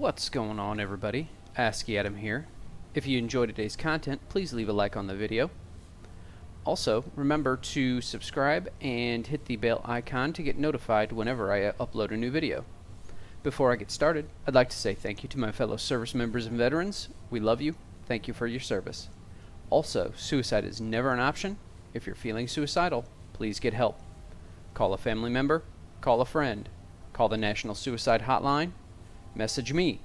What's going on, everybody? ASCII Adam here. If you enjoyed today's content, please leave a like on the video. Also, remember to subscribe and hit the bell icon to get notified whenever I upload a new video. Before I get started, I'd like to say thank you to my fellow service members and veterans. We love you. Thank you for your service. Also, suicide is never an option. If you're feeling suicidal, please get help. Call a family member, call a friend, call the National Suicide Hotline, message me.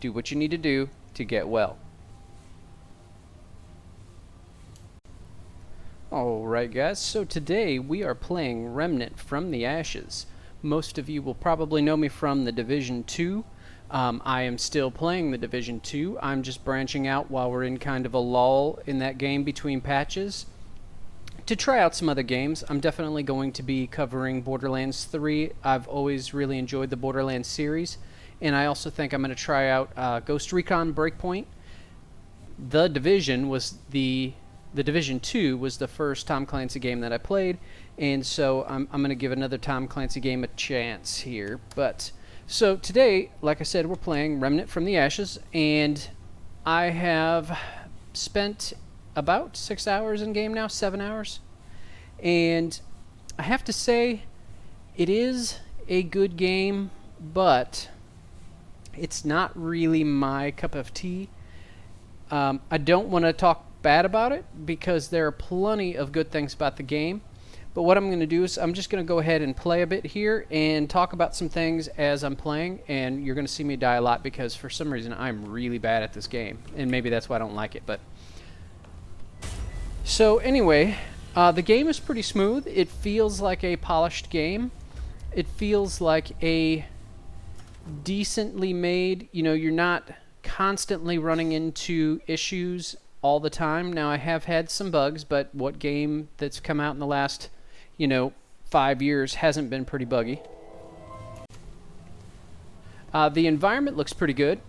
Do what you need to do to get well. Alright guys, so today we are playing Remnant from the Ashes. Most of you will probably know me from the Division 2. I am still playing the Division 2. I'm just branching out while we're in kind of a lull in that game between patches to try out some other games. I'm definitely going to be covering Borderlands 3. I've always really enjoyed the Borderlands series, and I also think I'm going to try out Ghost Recon Breakpoint. The Division 2 was the first Tom Clancy game that I played, and so I'm going to give another Tom Clancy game a chance here. So today, like I said, we're playing Remnant from the Ashes, and I have spent about 6 hours in game now, 7 hours, and I have to say it is a good game, but it's not really my cup of tea. I don't want to talk bad about it because there are plenty of good things about the game, but what I'm going to do is I'm just going to go ahead and play a bit here and talk about some things as I'm playing, and you're going to see me die a lot because for some reason I'm really bad at this game, and maybe that's why I don't like it. But so anyway, the game is pretty smooth. It feels like a polished game. It feels like a decently made, you're not constantly running into issues all the time. Now, I have had some bugs, but what game that's come out in the last, 5 years hasn't been pretty buggy? The environment looks pretty good.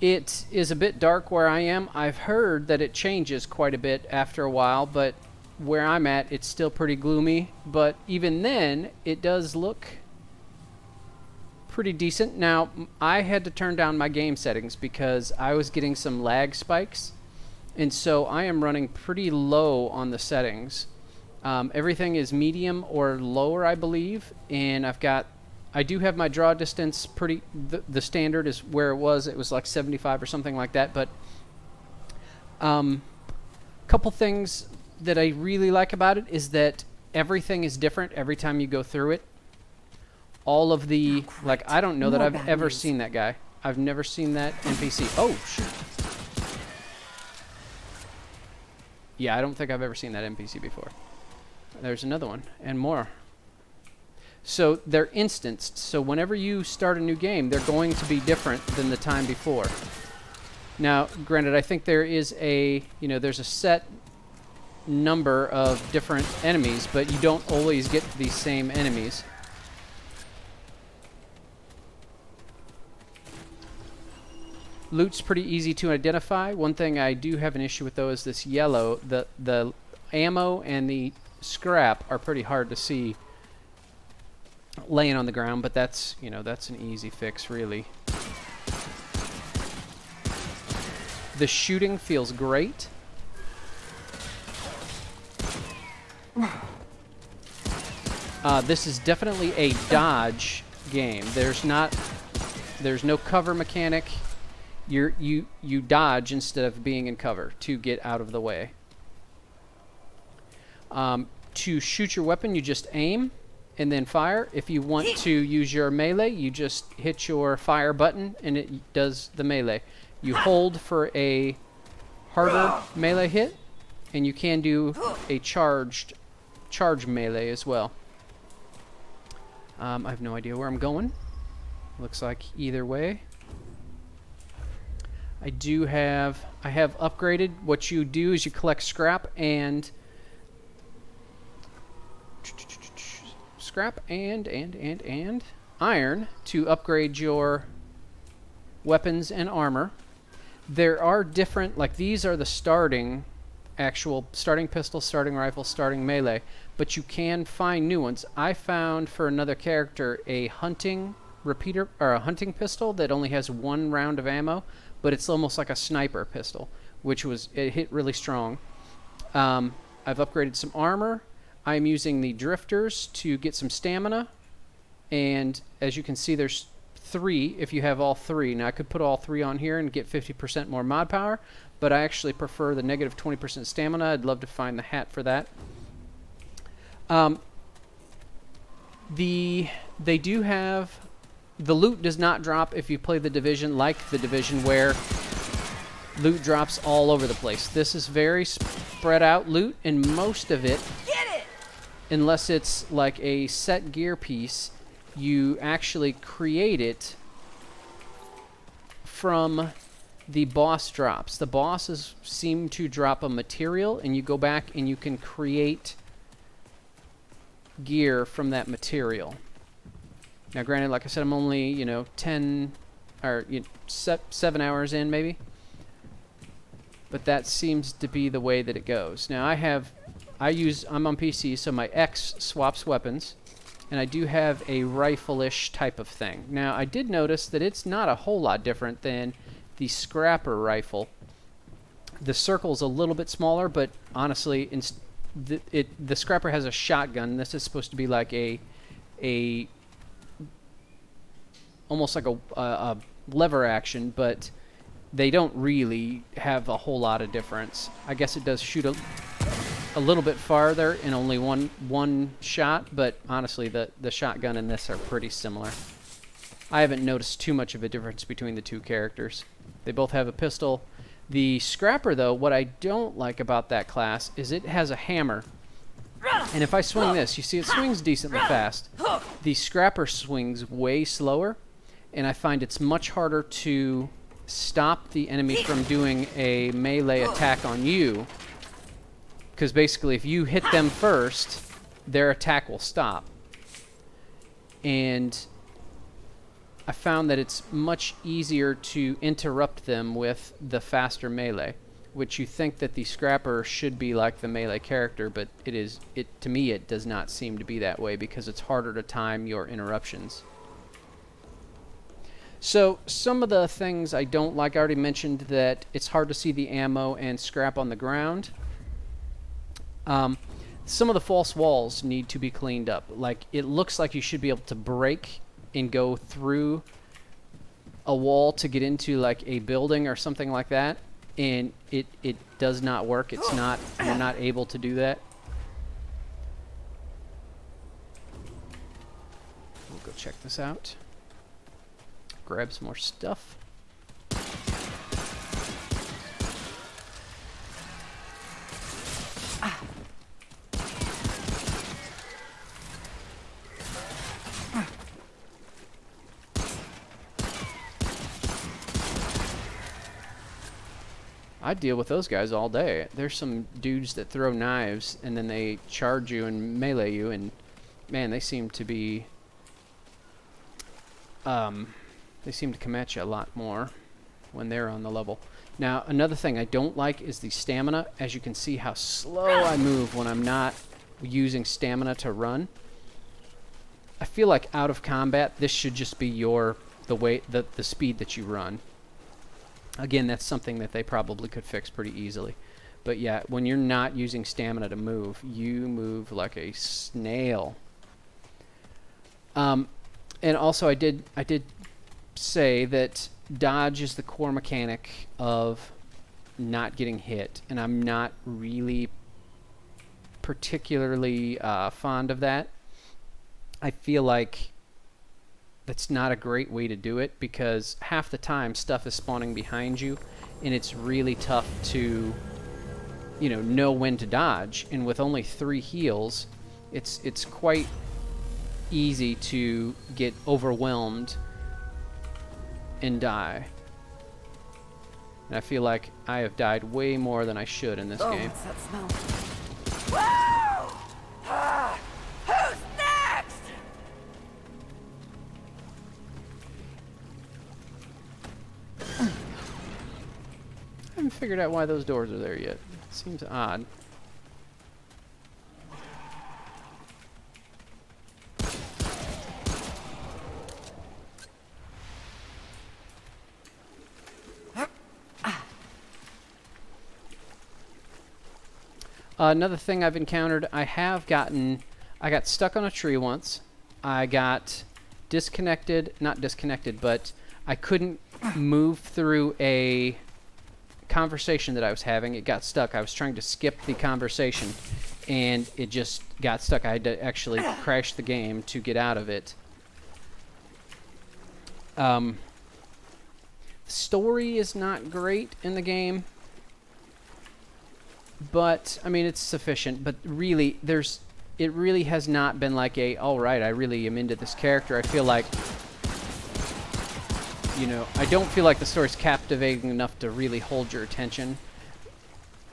It is a bit dark where I am. I've heard that it changes quite a bit after a while, but where I'm at, it's still pretty gloomy. But even then, it does look pretty decent. Now, I had to turn down my game settings because I was getting some lag spikes, and so I am running pretty low on the settings. Everything is medium or lower, I believe, and I do have my draw distance pretty, the standard is where it was like 75 or something like that, but couple things that I really like about it is that everything is different every time you go through it. All of the, I don't know that I've ever seen that guy. I've never seen that NPC. Oh, shit. Yeah, I don't think I've ever seen that NPC before. There's another one, and more. So they're instanced, so whenever you start a new game, they're going to be different than the time before. Now, granted, I think there is there's a set number of different enemies, but you don't always get these same enemies. Loot's pretty easy to identify. One thing I do have an issue with, though, is this yellow. The ammo and the scrap are pretty hard to see laying on the ground, but that's an easy fix, really. The shooting feels great. This is definitely a dodge game. There's no cover mechanic. You dodge instead of being in cover to get out of the way. To shoot your weapon, you just aim and then fire. If you want to use your melee, you just hit your fire button and it does the melee. You hold for a harder melee hit, and you can do a charge melee as well. I have no idea where I'm going. Looks like either way. I have upgraded. What you do is you collect scrap and iron to upgrade your weapons and armor. There are different, these are the actual starting pistol, starting rifle, starting melee, but you can find new ones. I found for another character a hunting repeater or a hunting pistol that only has 1 round of ammo, but it's almost like a sniper pistol, which it hit really strong. I've upgraded some armor. I'm using the drifters to get some stamina, and as you can see, there's 3 if you have all 3. Now I could put all 3 on here and get 50% more mod power, but I actually prefer the negative 20% stamina. I'd love to find the hat for that. They do have, the loot does not drop if you play the Division like the Division, where loot drops all over the place. This is very spread out loot, and most of it, unless it's like a set gear piece, you actually create it from the boss drops. The bosses seem to drop a material, and you go back and you can create gear from that material. Now granted, like I said, I'm only 10 or 7 hours in maybe, but that seems to be the way that it goes. Now I'm on PC, so my X swaps weapons, and I do have a rifle-ish type of thing. Now I did notice that it's not a whole lot different than the scrapper rifle. The circle's a little bit smaller, but honestly, the scrapper has a shotgun. This is supposed to be like a almost like a lever action, but they don't really have a whole lot of difference. I guess it does shoot a little bit farther in only one shot, but honestly, the shotgun and this are pretty similar. I haven't noticed too much of a difference between the 2 characters. They both have a pistol. The scrapper, though, what I don't like about that class is it has a hammer. And if I swing this, you see it swings decently fast. The scrapper swings way slower, and I find it's much harder to stop the enemy from doing a melee attack on you, because basically if you hit them first, their attack will stop. And I found that it's much easier to interrupt them with the faster melee, which you think that the scrapper should be like the melee character, but to me it does not seem to be that way, because it's harder to time your interruptions. So some of the things I don't like, I already mentioned that it's hard to see the ammo and scrap on the ground. Some of the false walls need to be cleaned up. Like, it looks like you should be able to break and go through a wall to get into like a building or something like that, and it does not work. It's not, you're not able to do that. We'll go check this out. Grab some more stuff. I deal with those guys all day. There's some dudes that throw knives and then they charge you and melee you, and man, they seem to be they seem to come at you a lot more when they're on the level. Now, another thing I don't like is the stamina. As you can see how slow I move when I'm not using stamina to run. I feel like out of combat, this should just be the speed that you run. Again, that's something that they probably could fix pretty easily. But yeah, when you're not using stamina to move, you move like a snail. And also, I did say that dodge is the core mechanic of not getting hit, and I'm not really particularly fond of that. I feel like that's not a great way to do it, because half the time stuff is spawning behind you, and it's really tough to know when to dodge. And with only 3 heals, it's quite easy to get overwhelmed and die. And I feel like I have died way more than I should in this game. What's that smell? Whoa! Who's next? I haven't figured out why those doors are there yet. It seems odd. Another thing I've encountered, I got stuck on a tree once. I got not disconnected, but I couldn't move through a conversation that I was having. It got stuck. I was trying to skip the conversation, and it just got stuck. I had to actually crash the game to get out of it. The story is not great in the game, but I mean it's sufficient. But really, it really has not been like all right, I really am into this character. I feel like, I don't feel like the story's captivating enough to really hold your attention.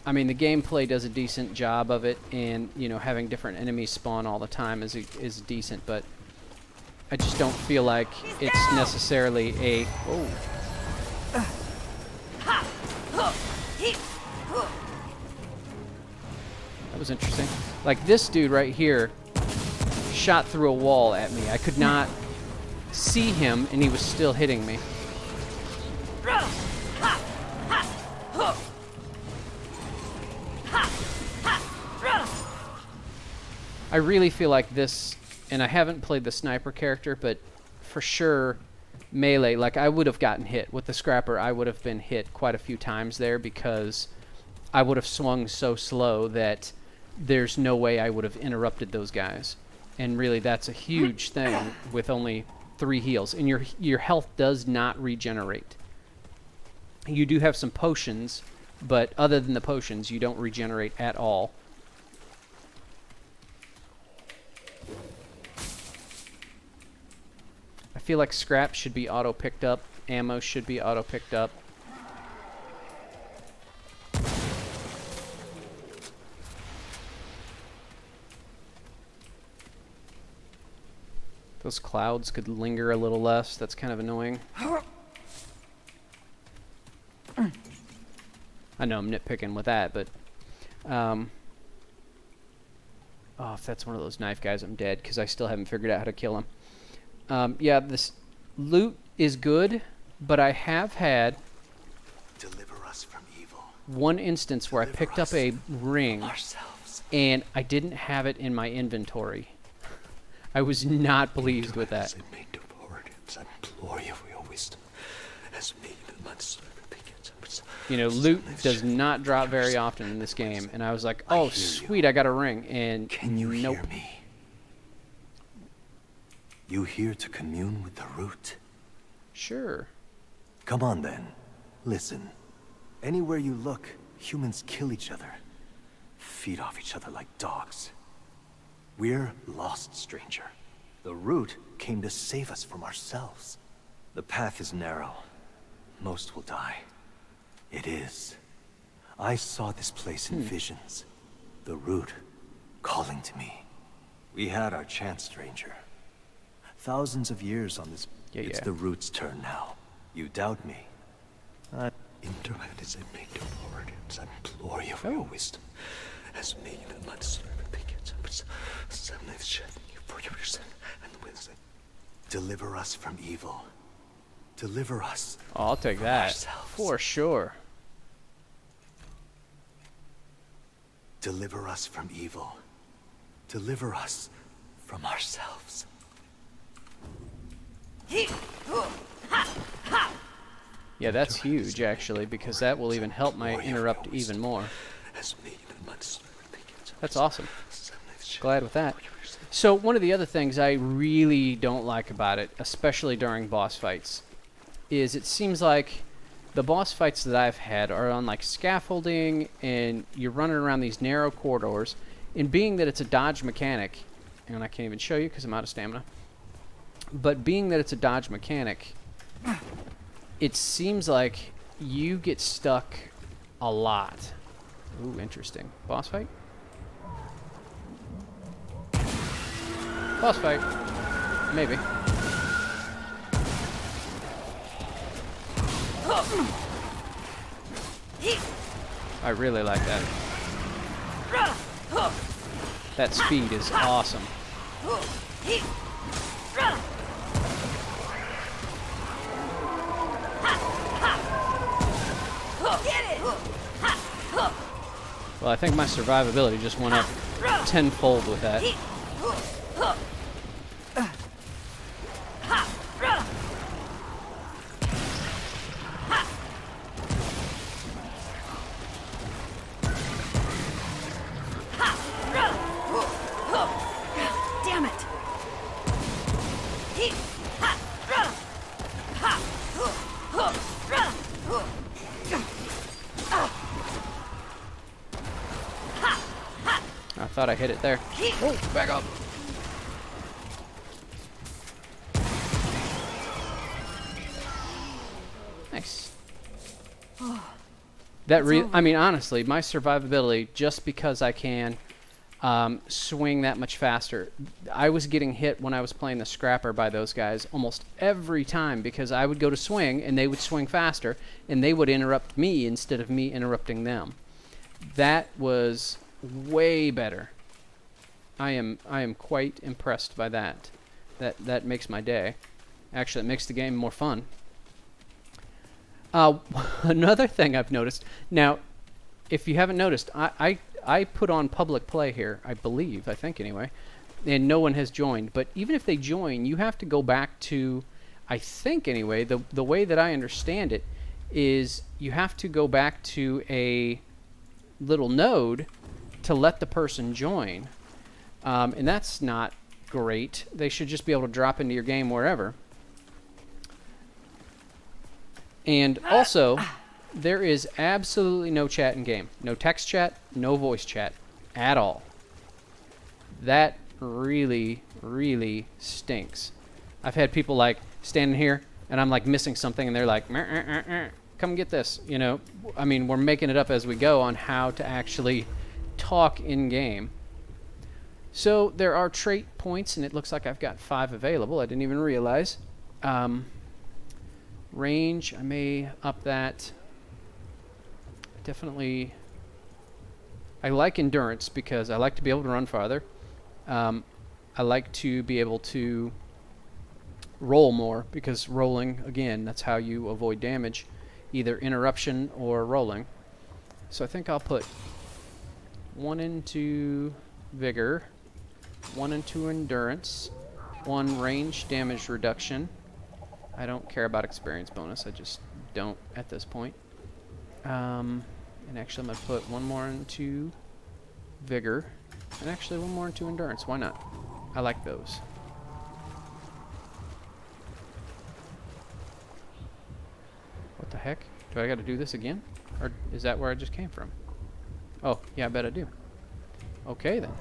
I mean, the gameplay does a decent job of it, and having different enemies spawn all the time is decent, but I just don't feel like it's necessarily a... Oh. That was interesting. Like, this dude right here shot through a wall at me. I could not see him, and he was still hitting me. I really feel like this, and I haven't played the sniper character, but for sure melee, like I would have gotten hit. With the scrapper, I would have been hit quite a few times there because I would have swung so slow that there's no way I would have interrupted those guys. And really, that's a huge thing with only 3 heals. And your health does not regenerate. You do have some potions, but other than the potions, you don't regenerate at all. I feel like scrap should be auto-picked up. Ammo should be auto-picked up. Those clouds could linger a little less. That's kind of annoying. I know I'm nitpicking with that, but... oh, if that's one of those knife guys, I'm dead, because I still haven't figured out how to kill him. Yeah, this loot is good, but I have had Deliver us from evil. One instance where I picked up a ring, and I didn't have it in my inventory. I was not pleased with that. Loot does not drop very often in this game, and I was like, oh, sweet, I got a ring, and can you nope. hear me? You here to commune with the root? Sure. Come on, then. Listen. Anywhere you look, humans kill each other. Feed off each other like dogs. We're lost, stranger. The root came to save us from ourselves. The path is narrow. Most will die. It is. I saw this place in visions. The root calling to me. We had our chance, stranger. Thousands of years on this... It's the root's turn now. You doubt me? I implore you for your wisdom. As me and my servant deliver us from evil. Deliver us. Oh, I'll take that. Ourselves. For sure. Deliver us from evil. Deliver us from ourselves. Yeah, that's huge, actually, because that will even help my interrupt even more. That's awesome. Glad with that. So, one of the other things I really don't like about it, especially during boss fights, is it seems like the boss fights that I've had are on, like, scaffolding, and you're running around these narrow corridors, and being that it's a dodge mechanic, and I can't even show you because I'm out of stamina, but being that it's a dodge mechanic, it seems like you get stuck a lot. Ooh, interesting. Boss fight? Boss fight. Maybe. I really like that. That speed is awesome. Well, I think my survivability just went up tenfold with that. Damn it! I thought I hit it there. Oh, back up. Nice. I mean, honestly, my survivability, just because I can swing that much faster. I was getting hit when I was playing the Scrapper by those guys almost every time because I would go to swing and they would swing faster and they would interrupt me instead of me interrupting them. That was way better. I am quite impressed by that. That makes my day. Actually, it makes the game more fun. Another thing I've noticed now, if you haven't noticed, I put on public play here, I think anyway, and no one has joined. But even if they join, you have to go back to, I think anyway, the way that I understand it is you have to go back to a little node to let the person join. And that's not great. They should just be able to drop into your game wherever. And also, there is absolutely no chat in game. No text chat, no voice chat at all. That really, really stinks. I've had people like standing here and I'm like missing something and they're like, come get this. You know, I mean, we're making it up as we go on how to actually talk in game. So there are trait points and it looks like I've got 5 available. I didn't even realize. Range, I may up that. Definitely, I like endurance because I like to be able to run farther. I like to be able to roll more because rolling, again, that's how you avoid damage, either interruption or rolling. So I think I'll put 1 into vigor, 1 into endurance, 1 range damage reduction. I don't care about experience bonus. I just don't at this point. And actually, I'm going to put 1 more into vigor. And actually, 1 more into endurance. Why not? I like those. What the heck? Do I got to do this again? Or is that where I just came from? Oh, yeah, I bet I do. Okay, then.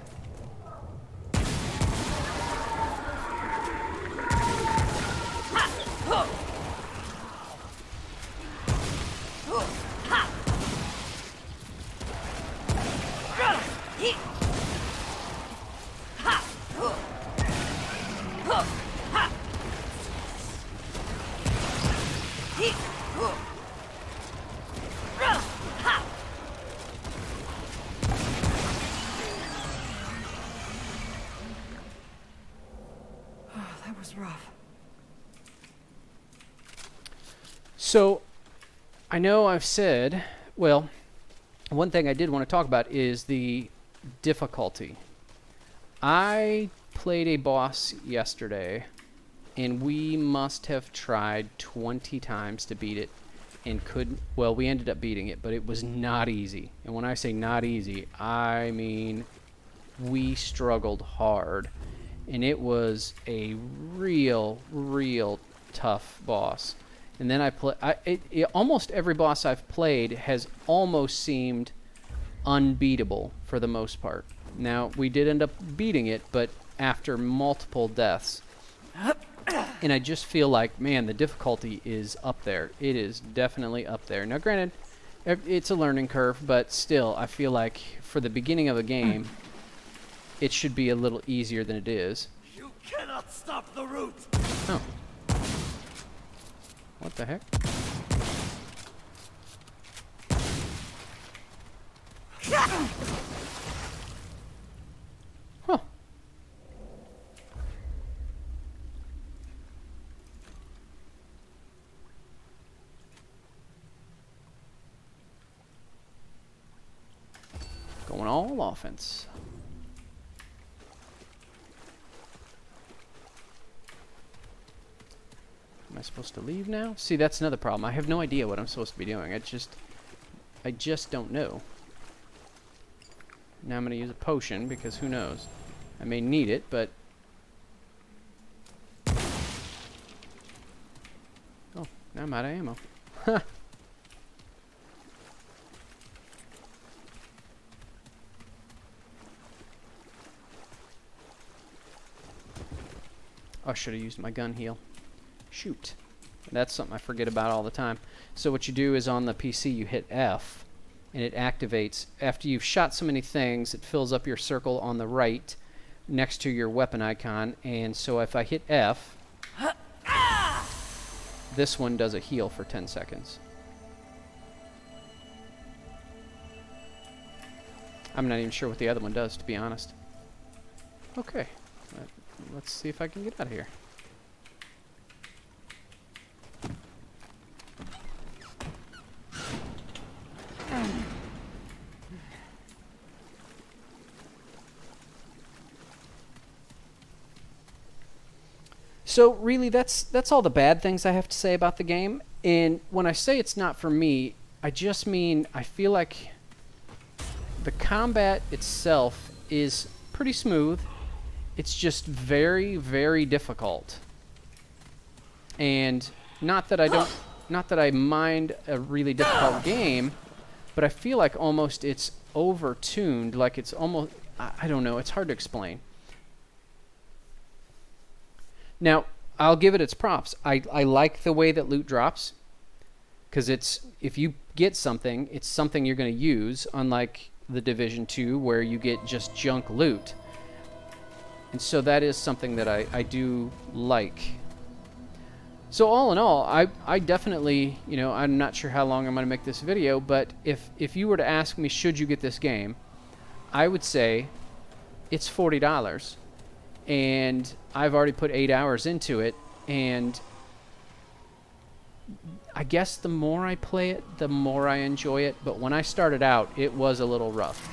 That was rough. So, I know I've said, well, one thing I did want to talk about is the difficulty. I played a boss yesterday, and we must have tried 20 times to beat it, and couldn't, well, we ended up beating it, but it was not easy. And when I say not easy, I mean we struggled hard, and it was a real tough boss. And then almost every boss I've played has almost seemed unbeatable for the most part. Now, we did end up beating it, but after multiple deaths. And I just feel like, man, the difficulty is up there. It is definitely up there. Now, granted, it's a learning curve, but still, I feel like for the beginning of a game, it should be a little easier than it is. You cannot stop the root! Oh. What the heck? Huh. going all offense. Am I supposed to leave now? See, that's another problem. I have no idea what I'm supposed to be doing. I just don't know. Now I'm going to use a potion because who knows? I may need it, but... Oh, now I'm out of ammo. Huh. Oh, I should have used my gun heal. Shoot. That's something I forget about all the time. So what you do is on the PC you hit F, and it activates. After you've shot so many things, it fills up your circle on the right next to your weapon icon. And so if I hit F, this one does a heal for 10 seconds. I'm not even sure what the other one does, to be honest. Okay. Let's see if I can get out of here. So really, that's all the bad things I have to say about the game. And when I say it's not for me, I just mean I feel like the combat itself is pretty smooth. It's just very, very difficult. And not that I mind a really difficult game, but I feel like almost it's over-tuned, like it's almost, I don't know, it's hard to explain. Now, I'll give it its props. I like the way that loot drops, because if you get something, it's something you're going to use, unlike the Division 2 where you get just junk loot. And so that is something that I do like. So all in all, I definitely, you know, I'm not sure how long I'm going to make this video, but if you were to ask me, should you get this game, I would say it's $40. And I've already put 8 hours into it, and I guess the more I play it, the more I enjoy it. But when I started out, it was a little rough.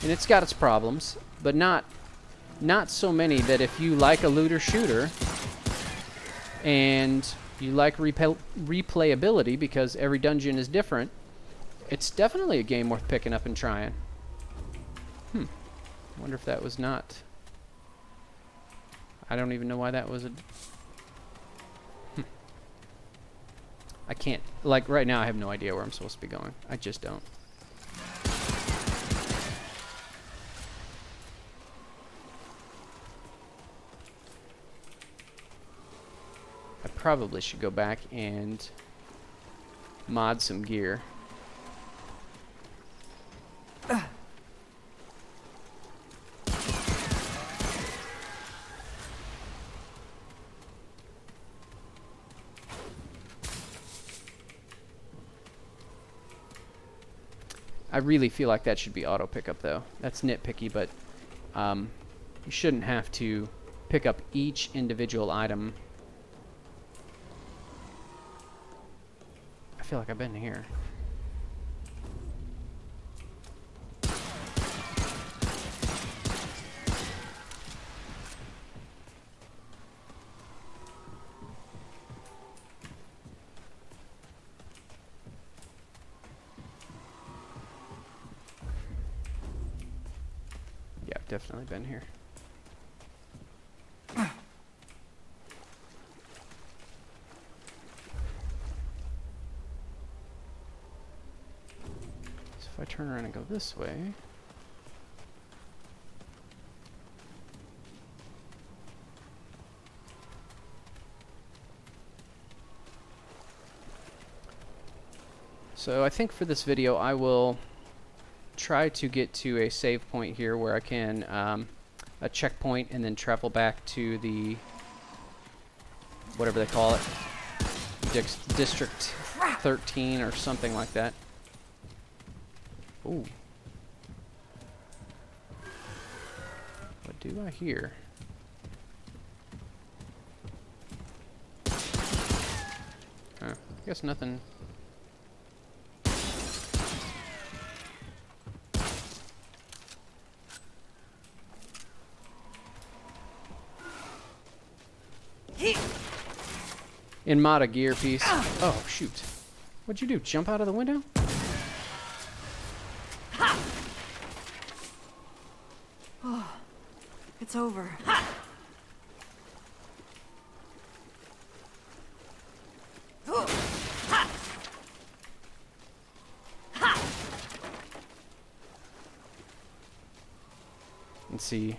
And it's got its problems, but not so many that if you like a looter shooter and you like replayability because every dungeon is different, it's definitely a game worth picking up and trying. I wonder if that was not... I don't even know why that was a... I can't... Like, right now I have no idea where I'm supposed to be going. I just don't. I probably should go back and mod some gear. I really feel like that should be auto pickup though. That's nitpicky, but you shouldn't have to pick up each individual item. I feel like I've been here. Yeah, I've definitely been here. So if I turn around and go this way... So I think for this video I will try to get to a save point here where I can a checkpoint and then travel back to the whatever they call it, District 13 or something like that. Ooh. What do I hear? I guess nothing. in mod a gear piece. Oh, shoot. What'd you do? Jump out of the window? Oh, it's over. And see,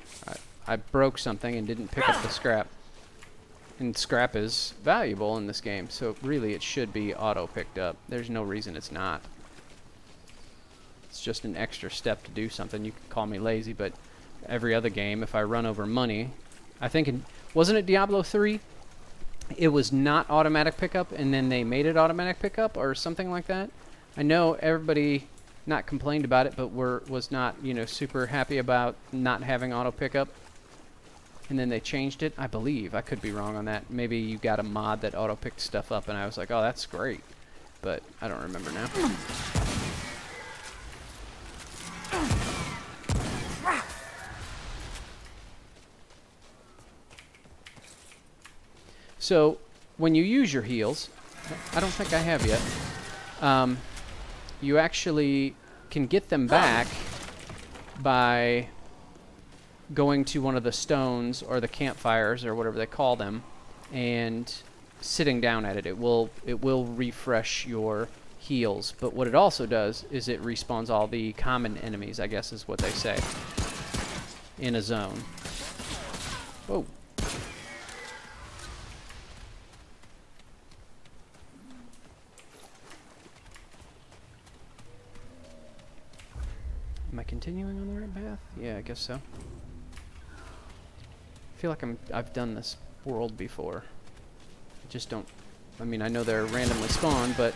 I broke something and didn't pick up the scrap. And scrap is valuable in this game, so really it should be auto picked up. There's no reason it's not. It's just an extra step to do something. You can call me lazy, but every other game, if I run over money, I think wasn't it Diablo 3? It was not automatic pickup, and then they made it automatic pickup or something like that. I know everybody not complained about it, but was not, you know, super happy about not having auto pickup. And then they changed it, I believe. I could be wrong on that. Maybe you got a mod that auto picked stuff up, and I was like, oh, that's great. But I don't remember now. So when you use your heals, I don't think I have yet, you actually can get them back by going to one of the stones or the campfires or whatever they call them and sitting down at it. It will refresh your heals, but what it also does is it respawns all the common enemies, I guess is what they say, in a zone. Whoa. Am I continuing on the right path? Yeah, I guess so. I feel like I've done this world before. I just don't... I mean, I know they're randomly spawned, but...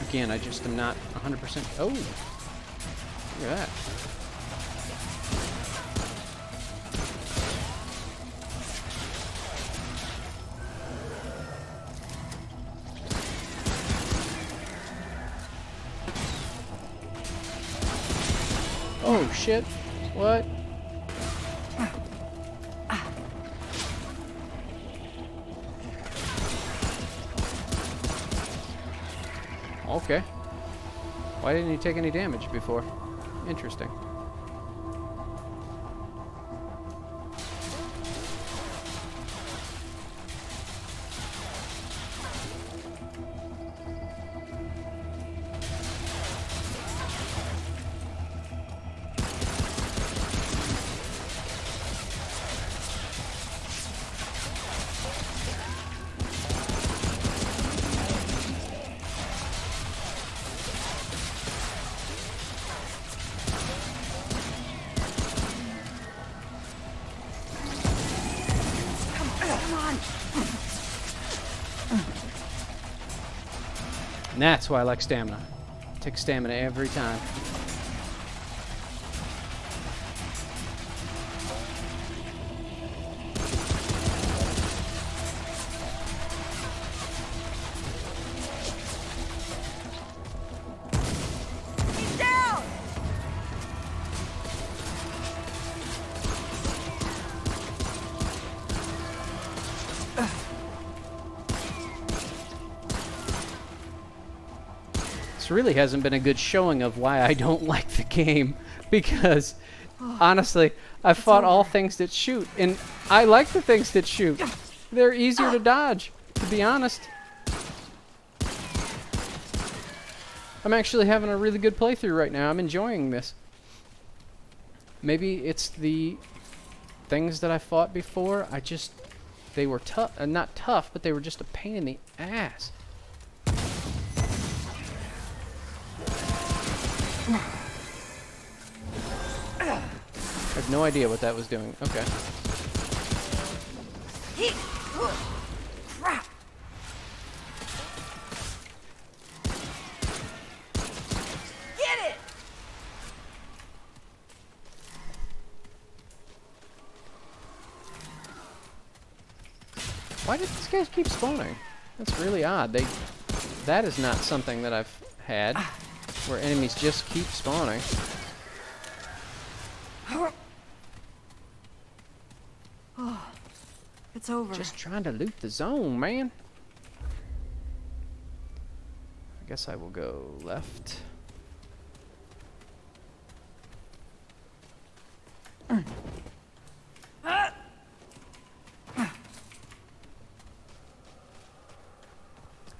Again, I just am not 100%... Oh! Look at that. Oh, shit. What? Okay. Why didn't he take any damage before? Interesting. And that's why I like stamina. Take stamina every time. He's down! This really hasn't been a good showing of why I don't like the game, because honestly, I've fought all things that shoot, and I like the things that shoot. They're easier to dodge, to be honest. I'm actually having a really good playthrough right now. I'm enjoying this. Maybe it's the things that I fought before. They were tough, not tough, but they were just a pain in the ass. I have no idea what that was doing. Okay. Crap! Get it! Why did these guys keep spawning? That's really odd. That is not something that I've had, where enemies just keep spawning. It's over. Just trying to loot the zone, man. I guess I will go left.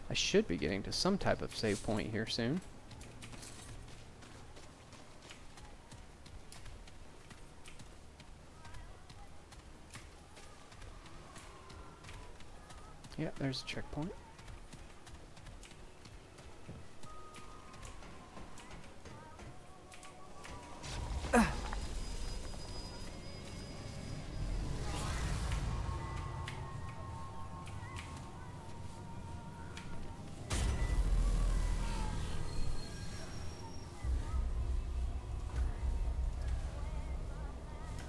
I should be getting to some type of save point here soon. Yeah, there's a checkpoint.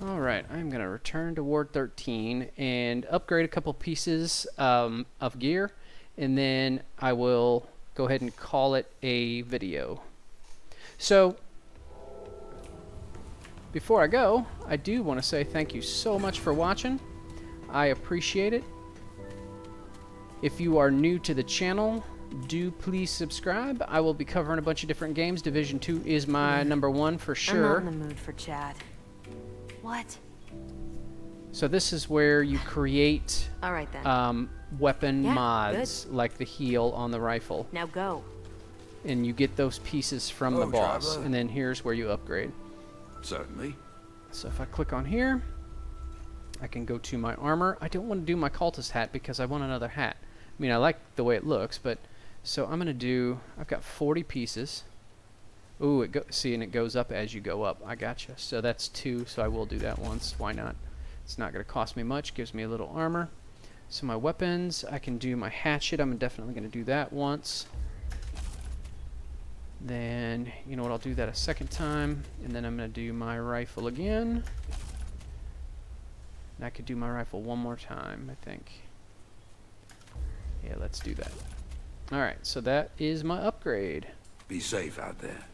Alright, I'm going to return to Ward 13 and upgrade a couple pieces of gear, and then I will go ahead and call it a video. So, before I go, I do want to say thank you so much for watching. I appreciate it. If you are new to the channel, do please subscribe. I will be covering a bunch of different games. Division 2 is my #1 for sure. I'm not in the mood for chat. What? So this is where you create All right then. weapon Yeah, mods, like the heal on the rifle. Now go. And you get those pieces from the boss. driver. And then here's where you upgrade. Certainly. So if I click on here, I can go to my armor. I don't want to do my cultist hat because I want another hat. I mean, I like the way it looks, but... So I'm going to do... I've got 40 pieces. Ooh, see, and it goes up as you go up. I gotcha. So that's 2, so I will do that once. Why not? It's not going to cost me much. Gives me a little armor. So my weapons, I can do my hatchet. I'm definitely going to do that once. Then, you know what, I'll do that a second time. And then I'm going to do my rifle again. And I could do my rifle one more time, I think. Yeah, let's do that. Alright, so that is my upgrade. Be safe out there.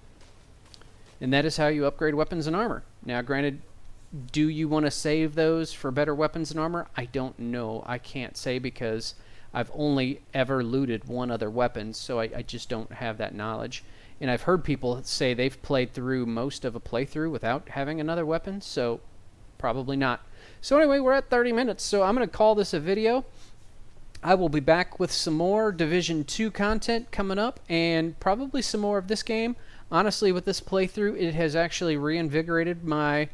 And that is how you upgrade weapons and armor. Now, granted, do you want to save those for better weapons and armor? I don't know. I can't say because I've only ever looted one other weapon, so I just don't have that knowledge. And I've heard people say they've played through most of a playthrough without having another weapon, so probably not. So anyway, we're at 30 minutes, so I'm going to call this a video. I will be back with some more Division 2 content coming up, and probably some more of this game. Honestly, with this playthrough, it has actually reinvigorated my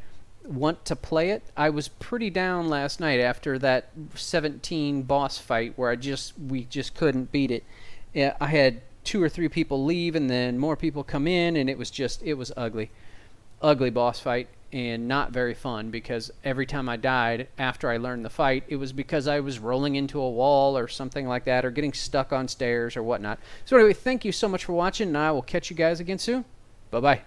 want to play it. I was pretty down last night after that 17 boss fight where we just couldn't beat it. Yeah, I had 2 or 3 people leave, and then more people come in, and it was ugly. Ugly boss fight, and not very fun, because every time I died after I learned the fight, it was because I was rolling into a wall or something like that, or getting stuck on stairs or whatnot. So anyway, thank you so much for watching, and I will catch you guys again soon. Bye-bye.